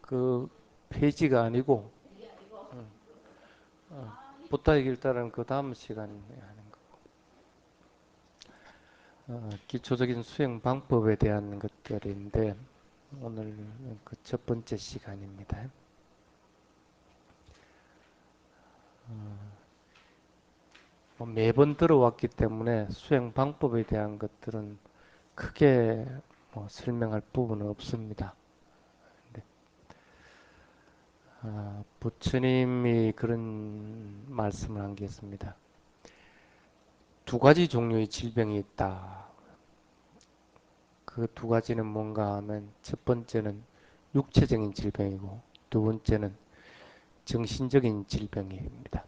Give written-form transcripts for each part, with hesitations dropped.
그 페이지가 아니고 음, 부탁 일단은 그 다음 시간에 하는 거. 기초적인 수행 방법에 대한 것들인데 오늘 그 첫 번째 시간입니다. 뭐 매번 들어왔기 때문에 수행 방법에 대한 것들은 크게 뭐 설명할 부분은 없습니다. 네. 부처님이 그런 말씀을 한 게 있습니다. 두 가지 종류의 질병이 있다. 그 두 가지는 뭔가 하면 첫 번째는 육체적인 질병이고 두 번째는 정신적인 질병입니다.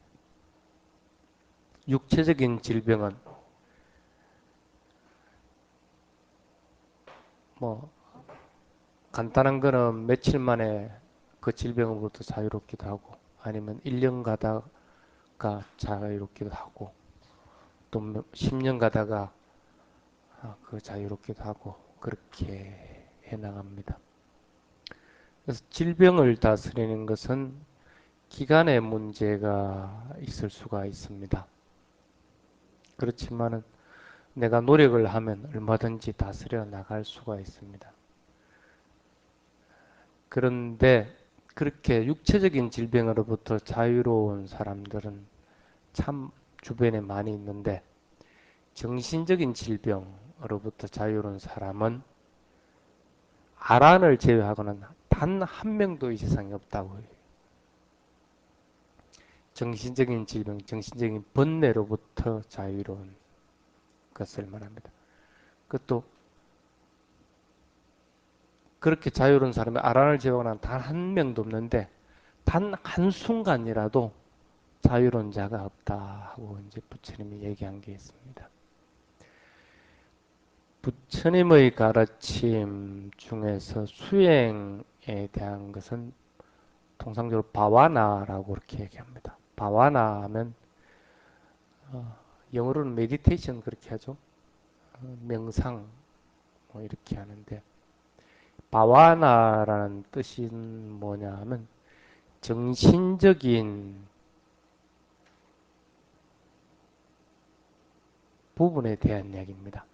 육체적인 질병은 뭐 간단한 거는 며칠 만에 그 질병으로부터 자유롭기도 하고 아니면 1년 가다가 자유롭기도 하고 또 10년 가다가 그 자유롭기도 하고 그렇게 해나갑니다. 그래서 질병을 다스리는 것은 기간의 문제가 있을 수가 있습니다. 그렇지만은 내가 노력을 하면 얼마든지 다스려 나갈 수가 있습니다. 그런데 그렇게 육체적인 질병으로부터 자유로운 사람들은 참 주변에 많이 있는데 정신적인 질병으로부터 자유로운 사람은 아란을 제외하고는 단 한 명도 이 세상에 없다고 해요. 정신적인 질병, 정신적인 번뇌로부터 자유로운 것을 말합니다. 그것도 그렇게 자유로운 사람이 아란을 제외하고는 단 한 명도 없는데 단 한순간이라도 자유로운 자가 없다 하고 이제 부처님이 얘기한 게 있습니다. 부처님의 가르침 중에서 수행에 대한 것은 통상적으로 바와나라고 그렇게 얘기합니다. 바와나 하면 영어로는 메디테이션 그렇게 하죠. 명상 뭐 이렇게 하는데 바와나라는 뜻은 뭐냐 하면 정신적인 부분에 대한 이야기입니다.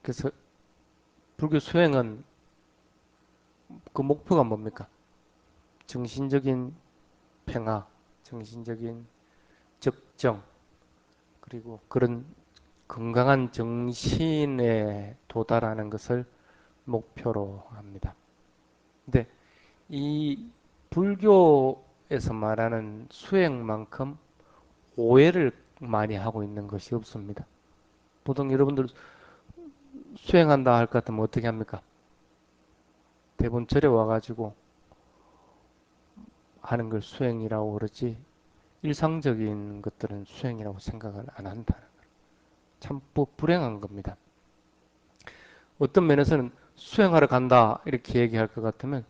그래서 불교 수행은 그 목표가 뭡니까? 정신적인 평화, 정신적인 적정, 그리고 그런 건강한 정신에 도달하는 것을 목표로 합니다. 근데 이 불교에서 말하는 수행만큼 오해를 많이 하고 있는 것이 없습니다. 보통 여러분들 수행한다 할 것 같으면 어떻게 합니까? 대본 절에 와가지고 하는 걸 수행이라고 그러지 일상적인 것들은 수행이라고 생각을 안 한다는 거예요. 참 불행한 겁니다. 어떤 면에서는 수행하러 간다 이렇게 얘기할 것 같으면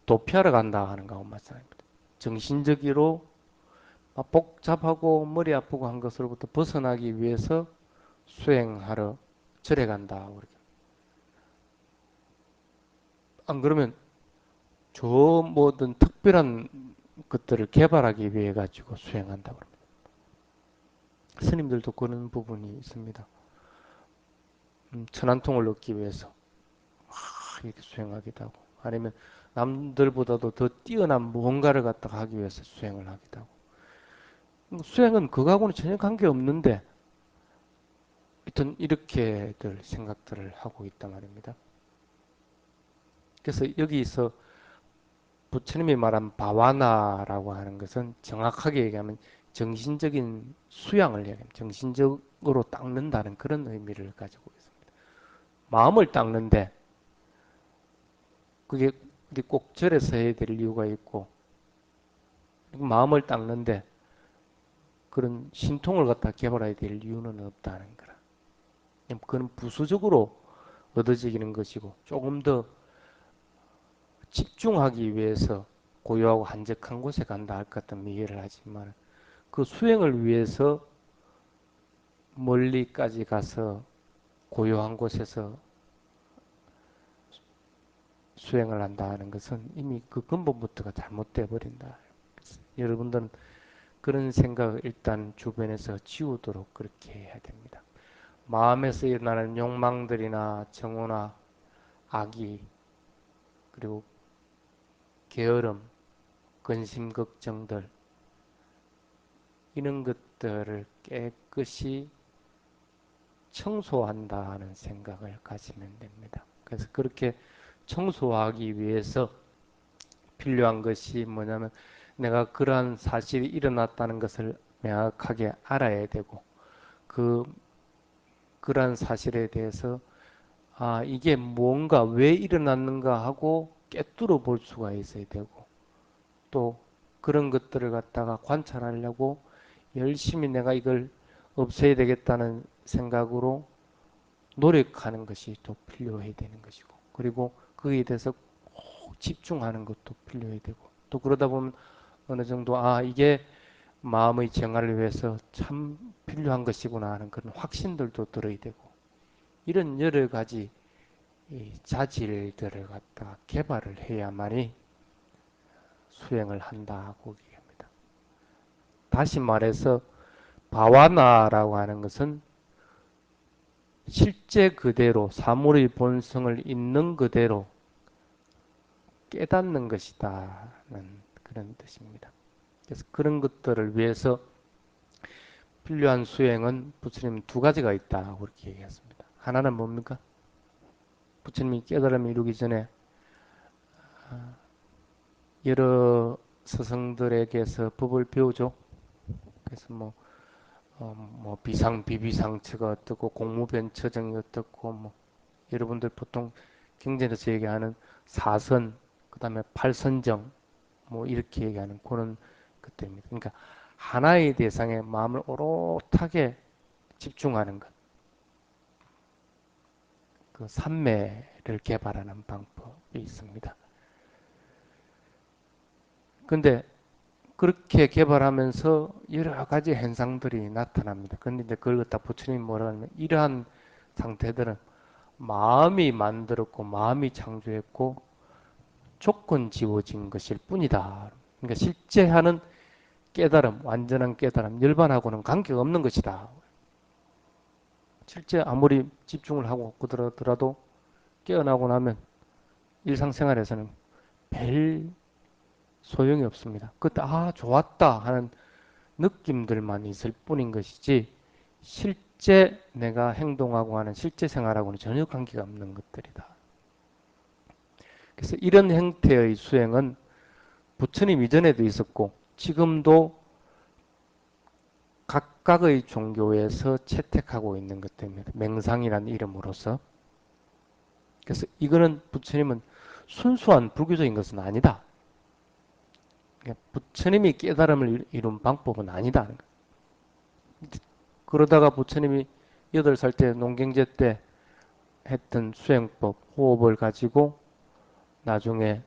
도피하러 간다 하는 거하고 마찬가지입니다. 정신적으로 복잡하고 머리 아프고 한 것으로부터 벗어나기 위해서 수행하러 절에 간다. 안 그러면 저 뭐든 특별한 것들을 개발하기 위해 가지고 수행한다. 스님들도 그런 부분이 있습니다. 천안통을 얻기 위해서 이렇게 수행하기도 하고 아니면 남들보다도 더 뛰어난 무언가를 갖다가 하기 위해서 수행을 하기도 하고 수행은 그거하고는 전혀 관계없는데 하여튼 이렇게들 생각들을 하고 있단 말입니다. 그래서 여기서 부처님이 말한 바와나라고 하는 것은 정확하게 얘기하면 정신적인 수양을 얘기합니다. 정신적으로 닦는다는 그런 의미를 가지고 있습니다. 마음을 닦는데 그게 꼭 절에서 해야 될 이유가 있고 마음을 닦는데 그런 신통을 갖다 개발해야 될 이유는 없다는 거라. 그건 부수적으로 얻어지는 것이고 조금 더 집중하기 위해서 고요하고 한적한 곳에 간다 할 것 같으면 이해를 하지만 그 수행을 위해서 멀리까지 가서 고요한 곳에서 수행을 한다는 것은 이미 그 근본부터가 잘못돼 버린다. 여러분들은 그런 생각을 일단 주변에서 지우도록 그렇게 해야 됩니다. 마음에서 일어나는 욕망들이나 정오나 악의, 그리고 게으름, 근심, 걱정들, 이런 것들을 깨끗이 청소한다는 생각을 가지면 됩니다. 그래서 그렇게 청소하기 위해서 필요한 것이 뭐냐면, 내가 그러한 사실이 일어났다는 것을 명확하게 알아야 되고, 그 그러한 사실에 대해서 이게 뭔가 왜 일어났는가 하고 꿰뚫어 볼 수가 있어야 되고, 또 그런 것들을 갖다가 관찰하려고 열심히 내가 이걸 없애야 되겠다는 생각으로 노력하는 것이 또 필요해야 되는 것이고, 그리고 거기에 대해서 꼭 집중하는 것도 필요해야 되고, 또 그러다 보면 어느 정도 이게 마음의 정화를 위해서 참 필요한 것이구나 하는 그런 확신들도 들어야 되고, 이런 여러 가지 이 자질들을 갖다가 개발을 해야만이 수행을 한다고 얘기합니다. 다시 말해서 바와나라고 하는 것은 실제 그대로 사물의 본성을 있는 그대로 깨닫는 것이다는 그런 뜻입니다. 그래서 그런 것들을 위해서 필요한 수행은 부처님 두 가지가 있다고 그렇게 얘기했습니다. 하나는 뭡니까? 부처님이 깨달음을 이루기 전에 여러 스승들에게서 법을 배우죠. 그래서 뭐 비상 비비상처가 어떻고 공무변처정이 어떻고, 뭐 여러분들 보통 경전에서 얘기하는 사선, 그다음에 팔선정, 뭐 이렇게 얘기하는 그런 것들입니다. 그러니까 하나의 대상에 마음을 오롯하게 집중하는 것, 그 삼매를 개발하는 방법이 있습니다. 근데 그렇게 개발하면서 여러 가지 현상들이 나타납니다. 근데 이제 그걸 갖다 부처님이 뭐라 하냐면, 이러한 상태들은 마음이 만들었고 마음이 창조했고 조건 지어진 것일 뿐이다. 그러니까 실제 하는 깨달음, 완전한 깨달음, 열반하고는 관계가 없는 것이다. 실제 아무리 집중을 하고 그러더라도 깨어나고 나면 일상생활에서는 별 소용이 없습니다. 그때 좋았다 하는 느낌들만 있을 뿐인 것이지, 실제 내가 행동하고 하는 실제 생활하고는 전혀 관계가 없는 것들이다. 그래서 이런 형태의 수행은 부처님 이전에도 있었고 지금도 각각의 종교에서 채택하고 있는 것들입니다. 맹상이라는 이름으로서. 그래서 이거는 부처님은 순수한 불교적인 것은 아니다. 부처님이 깨달음을 이룬 방법은 아니다. 그러다가 부처님이 8살 때 농경제 때 했던 수행법, 호흡을 가지고 나중에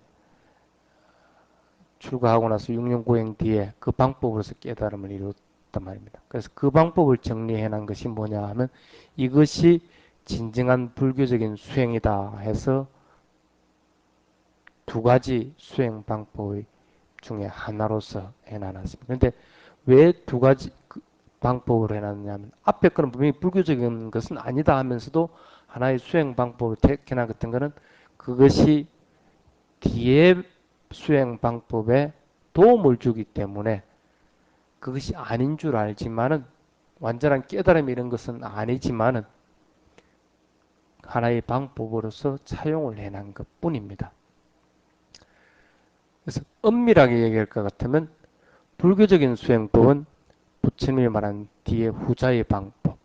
출가하고 나서 6년 고행 뒤에 그 방법으로서 깨달음을 이뤘단 말입니다. 그래서 그 방법을 정리해 놓은 것이 뭐냐 하면, 이것이 진정한 불교적인 수행이다 해서 두 가지 수행 방법 중에 하나로서 해놔놨습니다. 그런데 왜 두 가지 방법으로 해놨냐면, 앞에 거는 분명히 불교적인 것은 아니다 하면서도 하나의 수행 방법을 택해놨던 것은 그것이 뒤에 수행 방법에 도움을 주기 때문에 그것이 아닌 줄 알지만은, 완전한 깨달음 이런 것은 아니지만은 하나의 방법으로서 차용을 해놓은 것 뿐입니다. 그래서 엄밀하게 얘기할 것 같으면 불교적인 수행법은 부처님이 말한 뒤에 후자의 방법,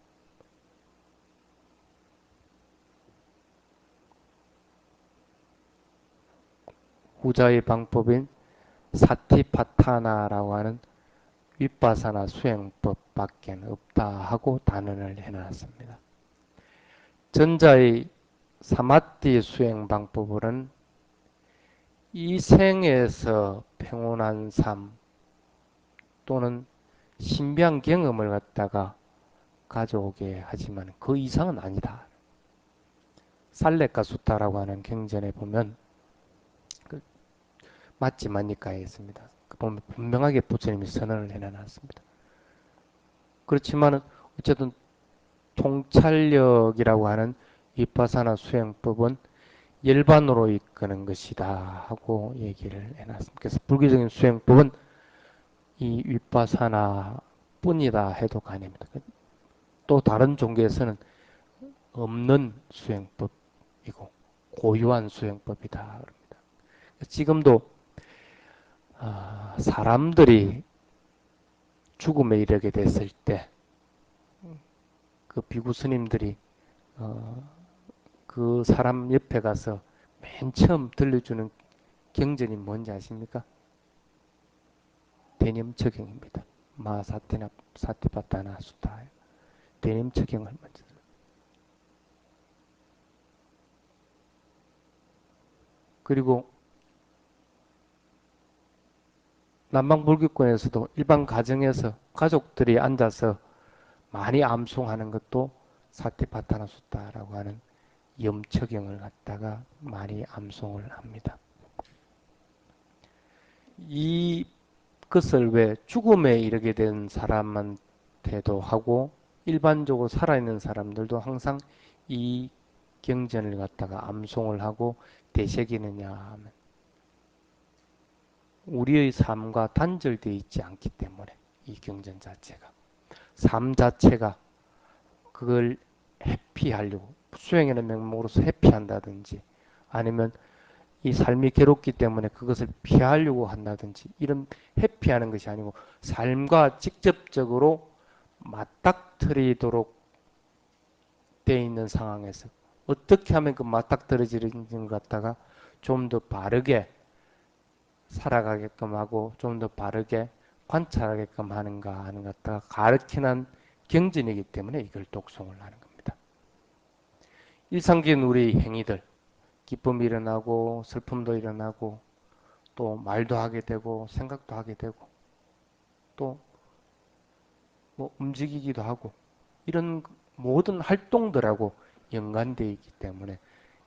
후자의 방법인 사티파타나라고 하는 윗바사나 수행법밖에 없다 하고 단언을 해놨습니다. 전자의 사마티 수행 방법으로는 이 생에서 평온한 삶 또는 신비한 경험을 갖다가 가져오게 하지만 그 이상은 아니다. 살레카 수타라고 하는 경전에 보면 그 맞지 맞니까에 있습니다. 그 보면 분명하게 부처님이 선언을 해놨습니다. 그렇지만은 어쨌든 통찰력이라고 하는 위파사나 수행법은 열반으로 이끄는 것이다 하고 얘기를 해놨습니다. 그래서 불교적인 수행법은 이 위파사나 뿐이다 해도 가능합니다. 또 다른 종교에서는 없는 수행법이고 고유한 수행법이다 그럽니다. 지금도 사람들이 죽음에 이르게 됐을 때 그 비구 스님들이 그 사람 옆에 가서 맨 처음 들려주는 경전이 뭔지 아십니까? 대념처경입니다. 마사티나 사티파타나 수타 대념처경을 먼저 그리고 남방불교권에서도 일반 가정에서 가족들이 앉아서 많이 암송하는 것도 사티파타나 수타라고 하는 염처경을 갖다가 많이 암송을 합니다. 이것을 왜 죽음에 이르게 된 사람한테도 하고 일반적으로 살아있는 사람들도 항상 이 경전을 갖다가 암송을 하고 되새기느냐 하면 우리의 삶과 단절되어 있지 않기 때문에 이 경전 자체가 삶 자체가 그걸 회피하려고 수행이라는 명목으로서 회피한다든지 아니면 이 삶이 괴롭기 때문에 그것을 피하려고 한다든지 이런 회피하는 것이 아니고 삶과 직접적으로 맞닥뜨리도록 돼 있는 상황에서 어떻게 하면 그 맞닥뜨려지는 것 갖다가 좀 더 바르게 살아가게끔 하고 좀 더 바르게 관찰하게끔 하는가 하는 것 갖다가 가르치는 경전이기 때문에 이걸 독송을 하는 겁니다. 일상적인 우리 행위들 기쁨이 일어나고 슬픔도 일어나고 또 말도 하게 되고 생각도 하게 되고 또 뭐 움직이기도 하고 이런 모든 활동들하고 연관되어 있기 때문에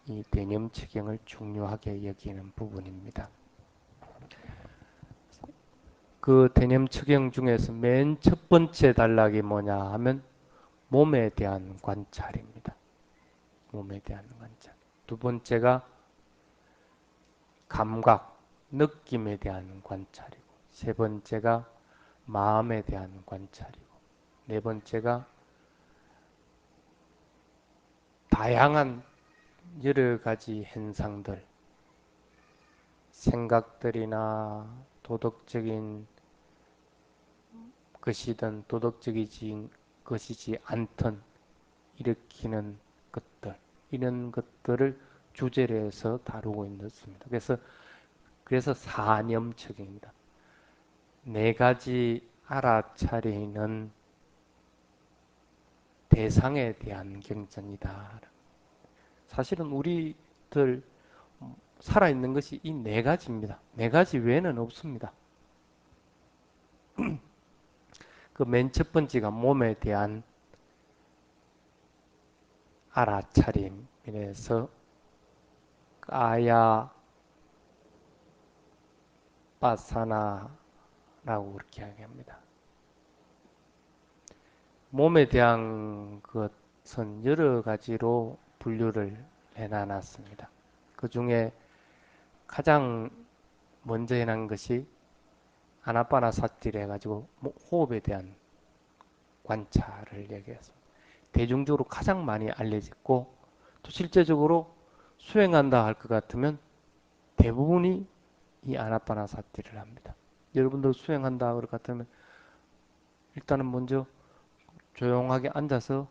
이 대념치경을 중요하게 여기는 부분입니다. 그 대념치경 중에서 맨 첫 번째 단락이 뭐냐 하면 몸에 대한 관찰입니다. 몸에 대한 관찰. 두 번째가 감각, 느낌에 대한 관찰이고 세 번째가 마음에 대한 관찰이고 네 번째가 다양한 여러 가지 현상들, 생각들이나 도덕적인 것이든 도덕적이지 것이지 않든 일으키는 것들, 이런 것들을 주제로 해서 다루고 있는 것입니다. 그래서 사념척입니다. 네 가지 알아차리는 대상에 대한 경전이다. 사실은 우리들 살아있는 것이 이 네 가지입니다. 네 가지 외에는 없습니다. 그 맨 첫 번째가 몸에 대한 알아차림이라서 까야 빠사나라고 그렇게 이야기합니다. 몸에 대한 것은 여러 가지로 분류를 해놔놨습니다. 그 중에 가장 먼저 해놓은 것이 아나파나사티를 해가지고 호흡에 대한 관찰을 얘기했습니다. 대중적으로 가장 많이 알려졌고 또 실제적으로 수행한다 할 것 같으면 대부분이 이 아나파나사티를 합니다. 여러분들 수행한다 할 것 같으면 일단은 먼저 조용하게 앉아서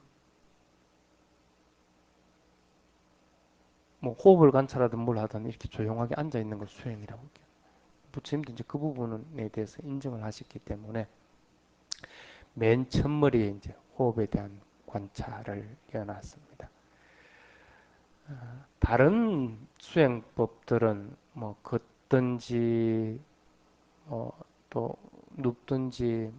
뭐 호흡을 관찰하든 뭘 하든 이렇게 조용하게 앉아 있는 걸 수행이라고 할게요. 부처님도 이제 그 부분에 대해서 인정을 하셨기 때문에 맨 첫머리에 이제 호흡에 대한 관찰을 해놨습니다. 다른 수행법들은 뭐 걷든지 또 눕든지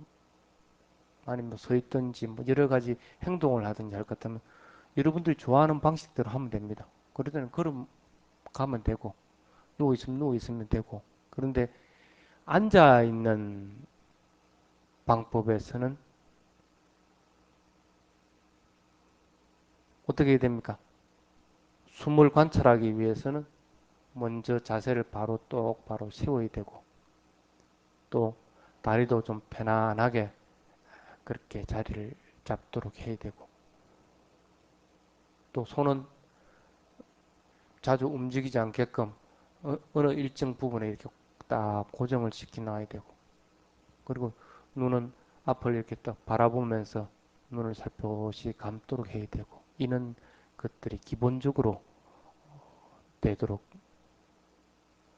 아니면 서 있든지 뭐 여러 가지 행동을 하든지 할 것 같으면 여러분들이 좋아하는 방식대로 하면 됩니다. 그럴 때는 걸어 가면 되고, 누워있으면 누워있으면 되고. 그런데 앉아있는 방법에서는 어떻게 됩니까? 숨을 관찰하기 위해서는 먼저 자세를 바로 똑바로 세워야 되고, 또 다리도 좀 편안하게 그렇게 자리를 잡도록 해야 되고, 또 손은 자주 움직이지 않게끔 어느 일정 부분에 이렇게 딱 고정을 시켜 놔야 되고, 그리고 눈은 앞을 이렇게 딱 바라보면서 눈을 살포시 감도록 해야 되고, 이런 것들이 기본적으로 되도록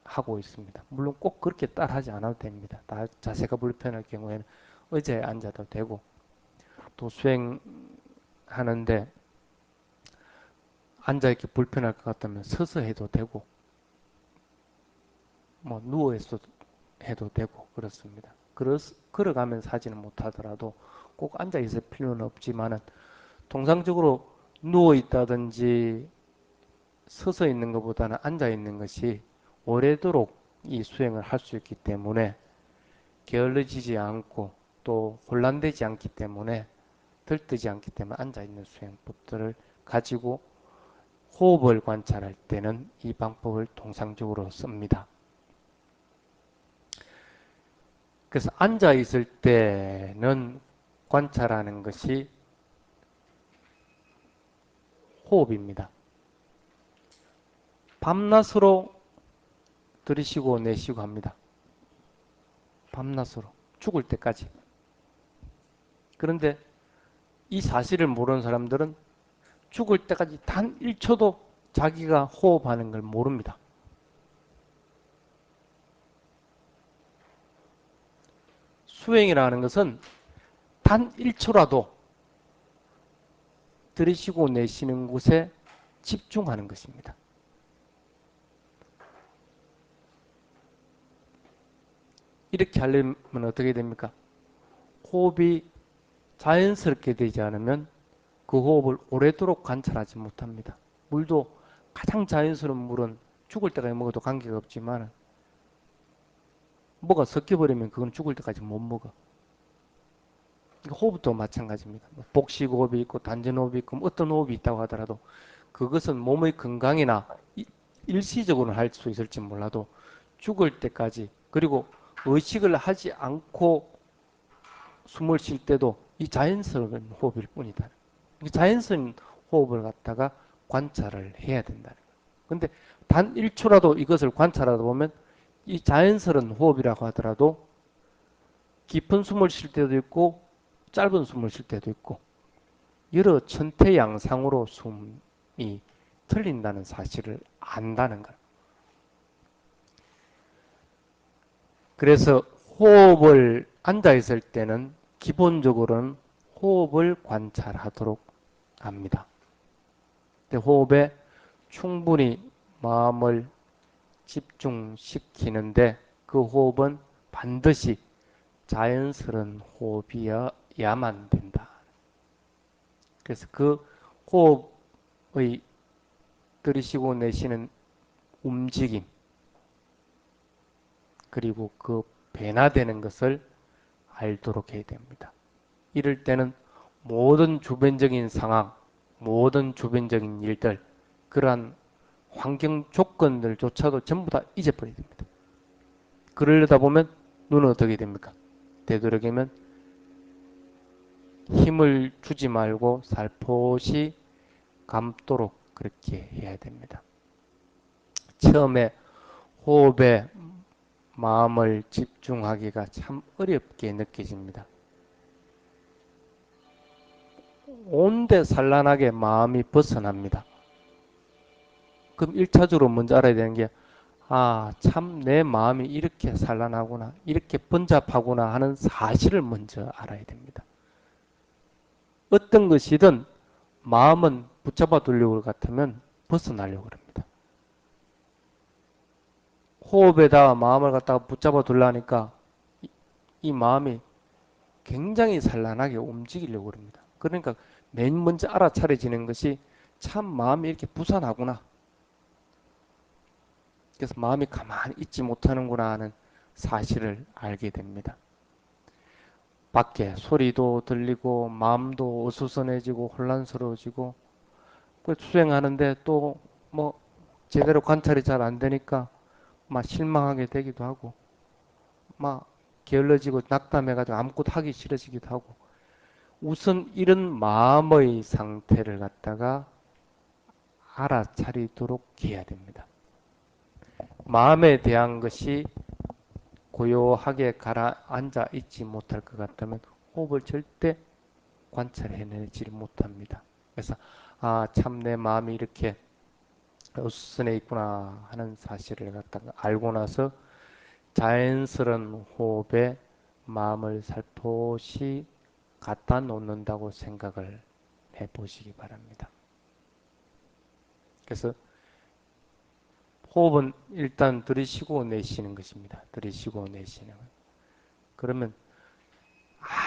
하고 있습니다. 물론 꼭 그렇게 따라하지 않아도 됩니다. 자세가 불편할 경우에는 의자에 앉아도 되고, 또 수행하는데 앉아있기 불편할 것 같다면 서서 해도 되고, 뭐 누워서 해도 되고 그렇습니다. 걸어가면 사지는 못하더라도 꼭 앉아 있을 필요는 없지만은 통상적으로 누워 있다든지 서서 있는 것보다는 앉아 있는 것이 오래도록 이 수행을 할 수 있기 때문에 게을러지지 않고 또 혼란되지 않기 때문에 들뜨지 않기 때문에 앉아 있는 수행법들을 가지고 호흡을 관찰할 때는 이 방법을 통상적으로 씁니다. 그래서 앉아 있을 때는 관찰하는 것이 호흡입니다. 밤낮으로 들이쉬고 내쉬고 합니다. 밤낮으로 죽을 때까지. 그런데 이 사실을 모르는 사람들은 죽을 때까지 단 1초도 자기가 호흡하는 걸 모릅니다. 수행이라는 것은 단 1초라도 들이쉬고 내쉬는 곳에 집중하는 것입니다. 이렇게 하려면 어떻게 됩니까? 호흡이 자연스럽게 되지 않으면 그 호흡을 오래도록 관찰하지 못합니다. 물도 가장 자연스러운 물은 죽을 때까지 먹어도 관계가 없지만 뭐가 섞여버리면 그건 죽을 때까지 못 먹어. 호흡도 마찬가지입니다. 복식호흡이 있고 단전호흡이 있고 어떤 호흡이 있다고 하더라도 그것은 몸의 건강이나 일시적으로는 할 수 있을지 몰라도 죽을 때까지 그리고 의식을 하지 않고 숨을 쉴 때도 이 자연스러운 호흡일 뿐이다. 자연스러운 호흡을 갖다가 관찰을 해야 된다는 거예요. 근데 단 1초라도 이것을 관찰하다 보면 이 자연스러운 호흡이라고 하더라도 깊은 숨을 쉴 때도 있고 짧은 숨을 쉴 때도 있고 여러 천태양상으로 숨이 틀린다는 사실을 안다는 거예요. 그래서 호흡을 앉아있을 때는 기본적으로는 호흡을 관찰하도록 합니다. 호흡에 충분히 마음을 집중시키는데 그 호흡은 반드시 자연스러운 호흡이어야만 된다. 그래서 그 호흡의 들이쉬고 내쉬는 움직임 그리고 그 변화되는 것을 알도록 해야 됩니다. 이럴 때는 모든 주변적인 상황, 모든 주변적인 일들, 그러한 환경 조건들조차도 전부 다 잊어버려야 됩니다. 그러려다 보면 눈은 어떻게 됩니까? 되도록이면 힘을 주지 말고 살포시 감도록 그렇게 해야 됩니다. 처음에 호흡에 마음을 집중하기가 참 어렵게 느껴집니다. 온데 산란하게 마음이 벗어납니다. 그럼 1차적으로 먼저 알아야 되는 게 참 내 마음이 이렇게 산란하구나, 이렇게 번잡하구나 하는 사실을 먼저 알아야 됩니다. 어떤 것이든 마음은 붙잡아 두려고 같으면 벗어나려고 합니다. 호흡에다가 마음을 갖다가 붙잡아 두려니까 이 마음이 굉장히 산란하게 움직이려고 합니다. 그러니까 맨 먼저 알아차려지는 것이 참 마음이 이렇게 부산하구나. 그래서 마음이 가만히 있지 못하는구나 하는 사실을 알게 됩니다. 밖에 소리도 들리고 마음도 어수선해지고 혼란스러워지고 수행하는데 또 뭐 제대로 관찰이 잘 안 되니까 막 실망하게 되기도 하고 막 게을러지고 낙담해가지고 아무것도 하기 싫어지기도 하고 우선 이런 마음의 상태를 갖다가 알아차리도록 해야 됩니다. 마음에 대한 것이 고요하게 가라앉아 있지 못할 것 같다면 호흡을 절대 관찰해내지 못합니다. 그래서 참 내 마음이 이렇게 어수선해 있구나 하는 사실을 갖다가 알고 나서 자연스러운 호흡에 마음을 살포시 갖다 놓는다고 생각을 해보시기 바랍니다. 그래서 호흡은 일단 들이쉬고 내쉬는 것입니다. 들이쉬고 내쉬는 것. 그러면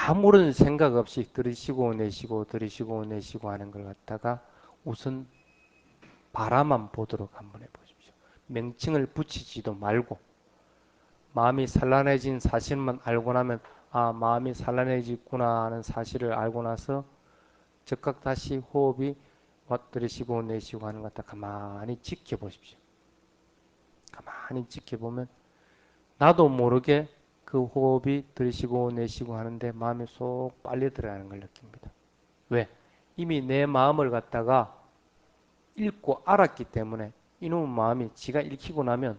아무런 생각 없이 들이쉬고 내쉬고 들이쉬고 내쉬고 하는 걸 갖다가 우선 바라만 보도록 한번 해보십시오. 명칭을 붙이지도 말고 마음이 산란해진 사실만 알고 나면 마음이 산란해졌구나 하는 사실을 알고 나서 즉각 다시 호흡이 들이쉬고 내쉬고 하는 것 갖다 가만히 지켜보십시오. 가만히 지켜보면 나도 모르게 그 호흡이 들이쉬고 내쉬고 하는데 마음이 쏙 빨리 들어가는 걸 느낍니다. 왜? 이미 내 마음을 갖다가 읽고 알았기 때문에 이놈의 마음이 지가 읽히고 나면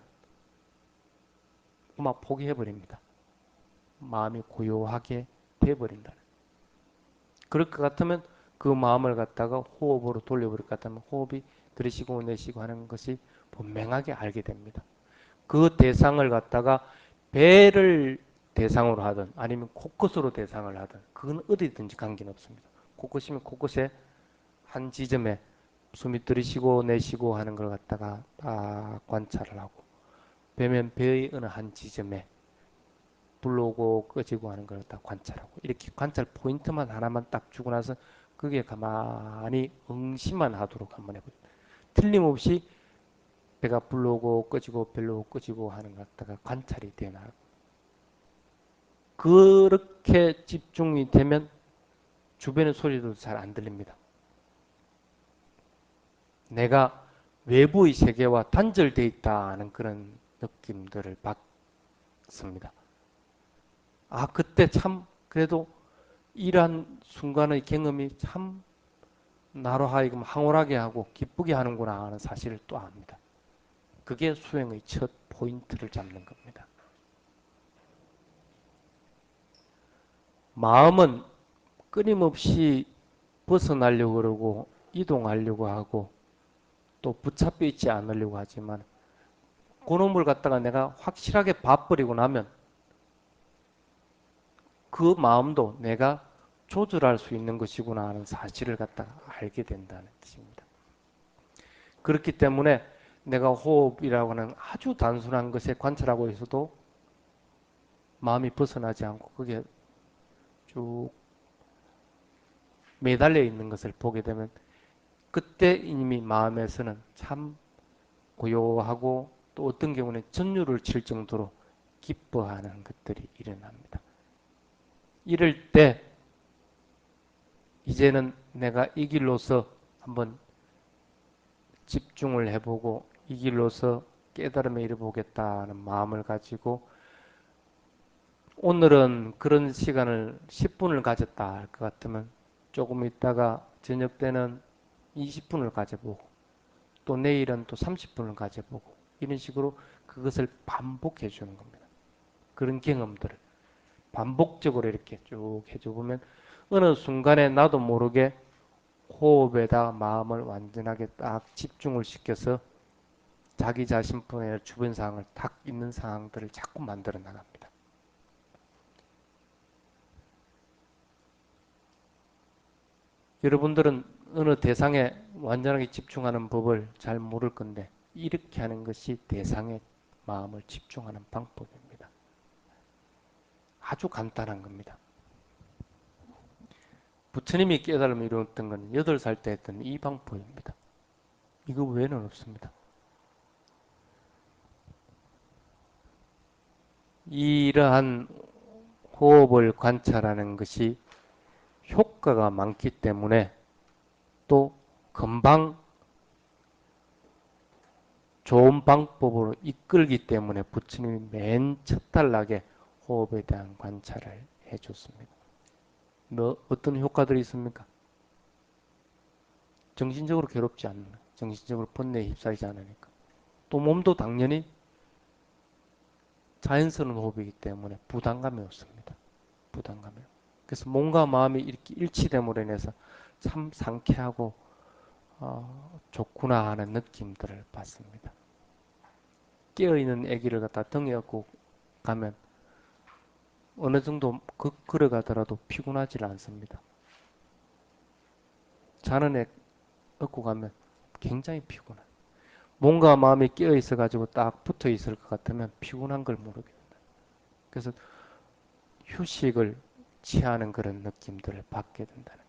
막 포기해버립니다. 마음이 고요하게 돼버린다. 그럴 것 같으면 그 마음을 갖다가 호흡으로 돌려버릴 것 같으면 호흡이 들이쉬고 내쉬고 하는 것이 분명하게 알게 됩니다. 그 대상을 갖다가 배를 대상으로 하든 아니면 코끝으로 대상을 하든 그건 어디든지 관계는 없습니다. 코끝이면 코끝에 한 지점에 숨이 들이쉬고 내쉬고 하는 걸 갖다가 딱 관찰을 하고 배면 배의 어느 한 지점에 불러오고 꺼지고 하는 걸 딱 관찰하고 이렇게 관찰 포인트만 하나만 딱 주고 나서 그게 가만히 응시만 하도록 한번 해보죠. 틀림없이 배가 불러오고 꺼지고 별로 꺼지고 하는 것 갖다가 관찰이 되나 그렇게 집중이 되면 주변의 소리도 잘 안 들립니다. 내가 외부의 세계와 단절되어 있다는 그런 느낌들을 받습니다. 그때 참 그래도 이러한 순간의 경험이 참 나로 하여금 황홀하게 하고 기쁘게 하는구나 하는 사실을 또 압니다. 그게 수행의 첫 포인트를 잡는 겁니다. 마음은 끊임없이 벗어나려고 그러고 이동하려고 하고 또 붙잡혀 있지 않으려고 하지만 그놈을 갖다가 내가 확실하게 봐버리고 나면 그 마음도 내가 조절할 수 있는 것이구나 하는 사실을 갖다가 알게 된다는 뜻입니다. 그렇기 때문에 내가 호흡이라고 하는 아주 단순한 것에 관찰하고 있어도 마음이 벗어나지 않고 그게 쭉 매달려 있는 것을 보게 되면 그때 이미 마음에서는 참 고요하고 또 어떤 경우는 전율을 칠 정도로 기뻐하는 것들이 일어납니다. 이럴 때 이제는 내가 이 길로서 한번 집중을 해보고 이 길로서 깨달음에 이르보겠다는 마음을 가지고 오늘은 그런 시간을 10분을 가졌다 할 것 같으면 조금 있다가 저녁 때는 20분을 가져보고 또 내일은 또 30분을 가져보고 이런 식으로 그것을 반복해 주는 겁니다. 그런 경험들을 반복적으로 이렇게 쭉 해줘보면 어느 순간에 나도 모르게 호흡에다 마음을 완전하게 딱 집중을 시켜서 자기 자신뿐 아니라 주변 상황을 딱 있는 상황들을 자꾸 만들어 나갑니다. 여러분들은 어느 대상에 완전하게 집중하는 법을 잘 모를 건데 이렇게 하는 것이 대상에 마음을 집중하는 방법입니다. 아주 간단한 겁니다. 부처님이 깨달음을 이루었던 건 8살 때 했던 이 방법입니다. 이거 외에는 없습니다. 이러한 호흡을 관찰하는 것이 효과가 많기 때문에 또 금방 좋은 방법으로 이끌기 때문에 부처님이 맨 첫 단락에 호흡에 대한 관찰을 해줬습니다. 어떤 효과들이 있습니까? 정신적으로 괴롭지 않는, 정신적으로 번뇌에 휩싸이지 않으니까. 또 몸도 당연히 자연스러운 호흡이기 때문에 부담감이 없습니다. 부담감이. 그래서 몸과 마음이 이렇게 일치됨으로 인해서 참 상쾌하고 좋구나 하는 느낌들을 받습니다. 깨어있는 아기를 갖다 등에 업고 가면 어느 정도 걸어가더라도 피곤하지 않습니다. 자는 애 업고 가면 굉장히 피곤해. 몸과 마음이 깨어있어 가지고 딱 붙어 있을 것 같으면 피곤한 걸 모르게 된다. 그래서 휴식을 취하는 그런 느낌들을 받게 된다는.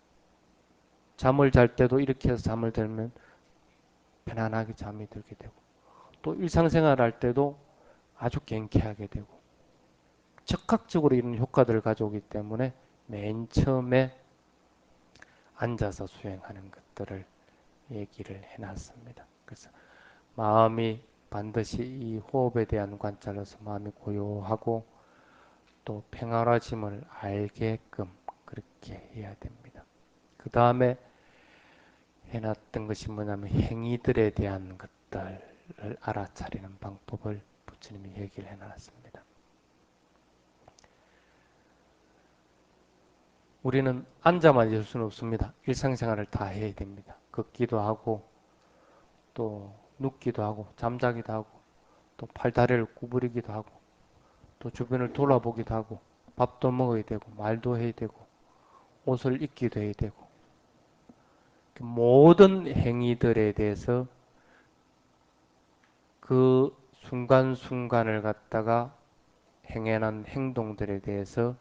잠을 잘 때도 이렇게 해서 잠을 들면 편안하게 잠이 들게 되고 또 일상생활 할 때도 아주 경쾌하게 되고 즉각적으로 이런 효과들을 가져오기 때문에 맨 처음에 앉아서 수행하는 것들을 얘기를 해놨습니다. 그래서 마음이 반드시 이 호흡에 대한 관찰로서 마음이 고요하고 또 평안해짐을 알게끔 그렇게 해야 됩니다. 그 다음에 해놨던 것이 뭐냐면 행위들에 대한 것들을 알아차리는 방법을 부처님이 얘기를 해놨습니다. 우리는 앉아만 있을 수는 없습니다. 일상생활을 다 해야 됩니다. 걷기도 하고 또 눕기도 하고 잠자기도 하고 또 팔다리를 구부리기도 하고 또 주변을 돌아보기도 하고 밥도 먹어야 되고 말도 해야 되고 옷을 입기도 해야 되고 모든 행위들에 대해서 그 순간순간을 갖다가 행해난 행동들에 대해서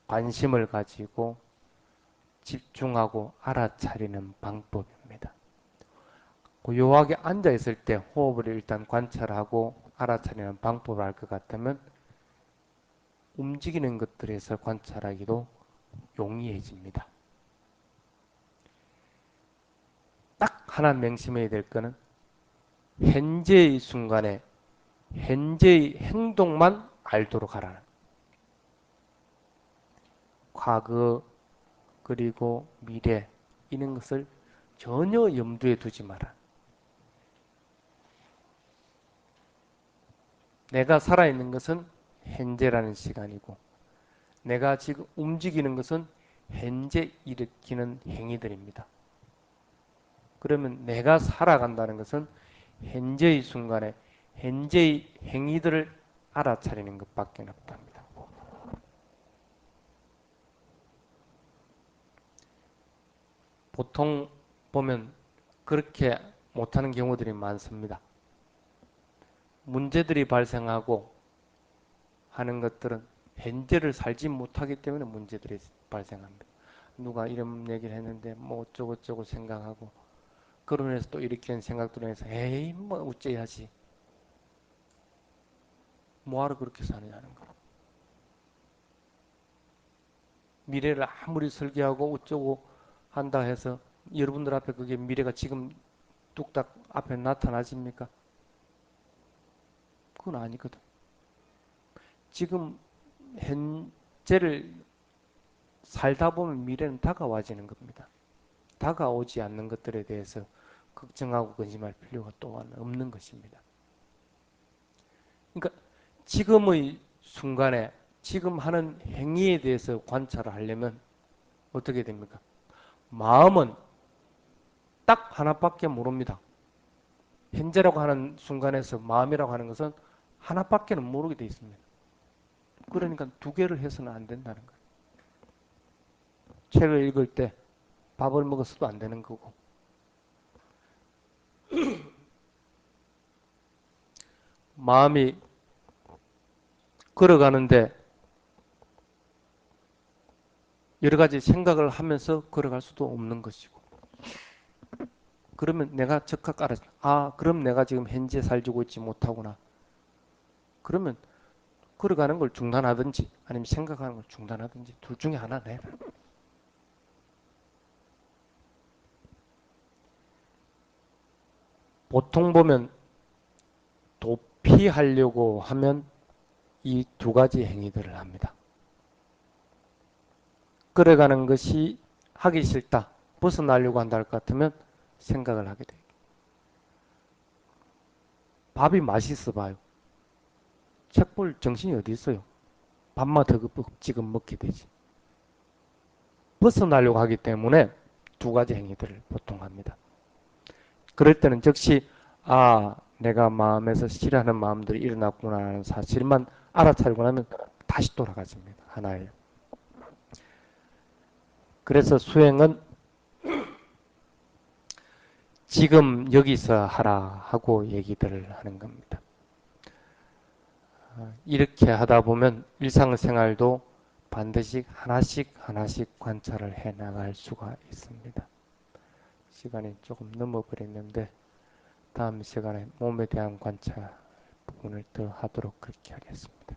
관심을 가지고 집중하고 알아차리는 방법입니다. 고요하게 앉아있을 때 호흡을 일단 관찰하고 알아차리는 방법을 알 것 같으면 움직이는 것들에서 관찰하기도 용이해집니다. 딱 하나 명심해야 될 거는 현재의 순간에 현재의 행동만 알도록 하라는. 과거 그리고 미래 이런 것을 전혀 염두에 두지 마라. 내가 살아있는 것은 현재라는 시간이고 내가 지금 움직이는 것은 현재 일으키는 행위들입니다. 그러면 내가 살아간다는 것은 현재의 순간에 현재의 행위들을 알아차리는 것밖에 없답니다. 보통 보면 그렇게 못하는 경우들이 많습니다. 문제들이 발생하고 하는 것들은 현재를 살지 못하기 때문에 문제들이 발생합니다. 누가 이런 얘기를 했는데 뭐 어쩌고저쩌고 생각하고 그러면서 또 이렇게 생각들로 해서 에이 뭐 어째야지 뭐하러 그렇게 사느냐는 거. 미래를 아무리 설계하고 어쩌고 한다 해서 여러분들 앞에 그게 미래가 지금 뚝딱 앞에 나타나집니까? 그건 아니거든. 지금 현재를 살다 보면 미래는 다가와지는 겁니다. 다가오지 않는 것들에 대해서 걱정하고 근심할 필요가 또한 없는 것입니다. 그러니까 지금의 순간에 지금 하는 행위에 대해서 관찰을 하려면 어떻게 됩니까? 마음은 딱 하나밖에 모릅니다. 현재라고 하는 순간에서 마음이라고 하는 것은 하나밖에는 모르게 되어 있습니다. 그러니까 두 개를 해서는 안 된다는 거예요. 책을 읽을 때 밥을 먹어서도 안 되는 거고 마음이 걸어가는데 여러 가지 생각을 하면서 걸어갈 수도 없는 것이고 그러면 내가 즉각 그럼 내가 지금 현재 살지고 있지 못하구나. 그러면 걸어가는 걸 중단하든지 아니면 생각하는 걸 중단하든지 둘 중에 하나 내라. 보통 보면 도피하려고 하면 이 두 가지 행위들을 합니다. 걸어가는 것이 하기 싫다, 벗어나려고 한다 할 것 같으면 생각을 하게 돼요. 밥이 맛있어 봐요. 책 볼 정신이 어디 있어요. 밥만 지금 먹게 되지. 벗어나려고 하기 때문에 두 가지 행위들을 보통 합니다. 그럴 때는 즉시 내가 마음에서 싫어하는 마음들이 일어났구나 하는 사실만 알아차리고 나면 다시 돌아가집니다. 하나예요. 그래서 수행은 지금 여기서 하라 하고 얘기들을 하는 겁니다. 이렇게 하다 보면 일상생활도 반드시 하나씩 하나씩 관찰을 해 나갈 수가 있습니다. 시간이 조금 넘어버렸는데 다음 시간에 몸에 대한 관찰 부분을 더 하도록 그렇게 하겠습니다.